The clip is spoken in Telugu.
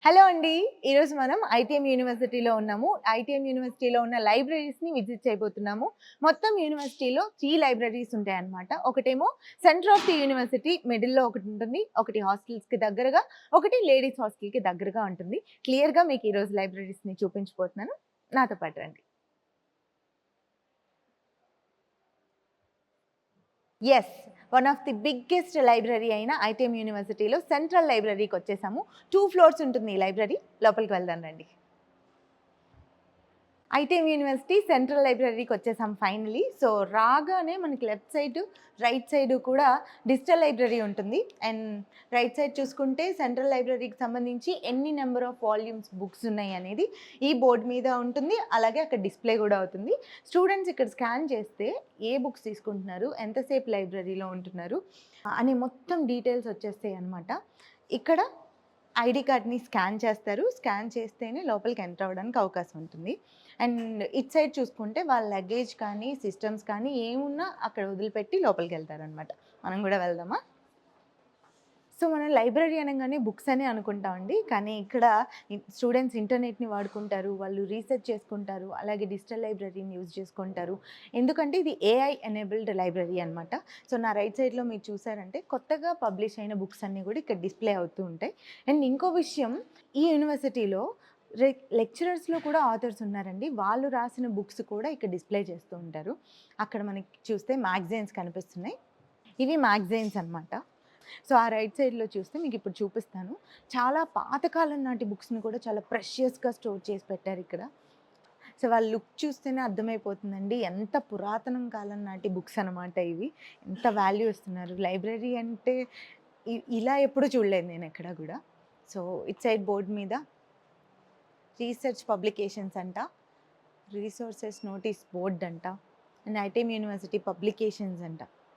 హలో అండి. ఈరోజు మనం ఐటీఎం యూనివర్సిటీలో ఉన్నాము. ఐటీఎం యూనివర్సిటీలో ఉన్న లైబ్రరీస్‌ని విజిట్ చేయబోతున్నాము. మొత్తం యూనివర్సిటీలో 3 లైబ్రరీస్ ఉంటాయన్నమాట. ఒకటేమో సెంటర్ ఆఫ్ ది యూనివర్సిటీ మిడిల్‌లో ఒకటుంటుంది. ఒకటి హాస్టల్స్‌కి దగ్గరగా, ఒకటి లేడీస్ హాస్టల్‌కి దగ్గరగా ఉంటుంది. క్లియర్‌గా మీకు ఈరోజు లైబ్రరీస్‌ని చూపించబోతున్నాను. నాతో పాటు రండి. Yes. One of the biggest library అయిన ఐటీఎం యూనివర్సిటీలో సెంట్రల్ లైబ్రరీకొచ్చేసాము. 2 ఫ్లోర్స్ ఉంటుంది ఈ లైబ్రరీ. లోపలికి వెళ్దాం రండి. ఐటీఎం యూనివర్సిటీ సెంట్రల్ లైబ్రరీకొచ్చేసాం ఫైనలీ. సో, రాగానే మనకి లెఫ్ట్ సైడు, రైట్ సైడు కూడా డిజిటల్ లైబ్రరీ ఉంటుంది. అండ్ రైట్ సైడ్ చూసుకుంటే సెంట్రల్ లైబ్రరీకి సంబంధించి ఎన్ని నంబర్ ఆఫ్ వాల్యూమ్స్ బుక్స్ ఉన్నాయి అనేది ఈ బోర్డ్ మీద ఉంటుంది. అలాగే అక్కడ డిస్‌ప్లే గూడా అవుతుంది. స్టూడెంట్స్ ఇక్కడ స్కాన్ చేస్తే ఏ బుక్స్ తీసుకుంటున్నారు, ఎంతసేపు లైబ్రరీలో ఉంటున్నారు అని మొత్తం డీటెయిల్స్ వచ్చేస్తాయన్నమాట. ఇక్కడ ఐడీ కార్డ్‌ని స్కాన్ చేస్తారు. స్కాన్ చేస్తేనే లోపలికి ఎంటర్ అవ్వడానికి అవకాశం ఉంటుంది. అండ్ ఇటు సైడ్ చూసుకుంటే వాళ్ళ లగేజ్ కానీ, సిస్టమ్స్ కానీ ఏమున్నా అక్కడ వదిలిపెట్టి లోపలికెళ్తారనమాట. మనం గూడా వెళ్దామా? సో, మనం లైబ్రరీ అనంగానే బుక్స్ అనే అనుకుంటామండి. కానీ ఇక్కడ స్టూడెంట్స్ ఇంటర్నెట్‌ని వాడుకుంటారు. వాళ్ళు రీసెర్చ్ చేసుకుంటారు. అలాగే డిజిటల్ లైబ్రరీని యూజ్ చేసుకుంటారు. ఎందుకంటే ఇది ఏఐ ఎనేబుల్డ్ లైబ్రరీ అనమాట. సో, నా రైట్ సైడ్‌లో మీరు చూసారంటే కొత్తగా పబ్లిష్ అయిన బుక్స్ అన్నీ కూడా ఇక్కడ డిస్‌ప్లే అవుతూ ఉంటాయి. అండ్ ఇంకో విషయం ఈ యూనివర్సిటీలో లెక్చరర్స్‌లో కూడా ఆథర్స్ ఉన్నారండి. వాళ్ళు రాసిన బుక్స్ కూడా ఇక్కడ డిస్‌ప్లే చేస్తూ ఉంటారు. అక్కడ మనకి చూస్తే మ్యాగజైన్స్ కనిపిస్తున్నాయి. ఇవి మ్యాగజైన్స్ అనమాట. సో, ఆ రైట్ సైడ్‌లో చూస్తే మీకిప్పుడు చూపిస్తాను. చాలా పాతకాలం నాటి బుక్స్‌ని కూడా చాలా ప్రెషియస్‌గా స్టోర్ చేసి పెట్టారిక్కడ. సో, వాళ్ళ లుక్ చూస్తేనే అర్థమైపోతుందండి. ఎంత పురాతనం కాలం నాటి బుక్స్ అనమాట ఇవి. ఎంత వాల్యూ ఇస్తున్నారు. లైబ్రరీ అంటే ఇలా ఎప్పుడు చూడలేదు నేనెక్కడ గూడా. సో, ఇటు సైడ్ బోర్డ్ మీద రీసెర్చ్ పబ్లికేషన్స్ అంట. రిసోర్సెస్ నోటీస్ బోర్డ్ అంట. అండ్ ఐటీఎం యూనివర్సిటీ పబ్లికేషన్స్ అంట.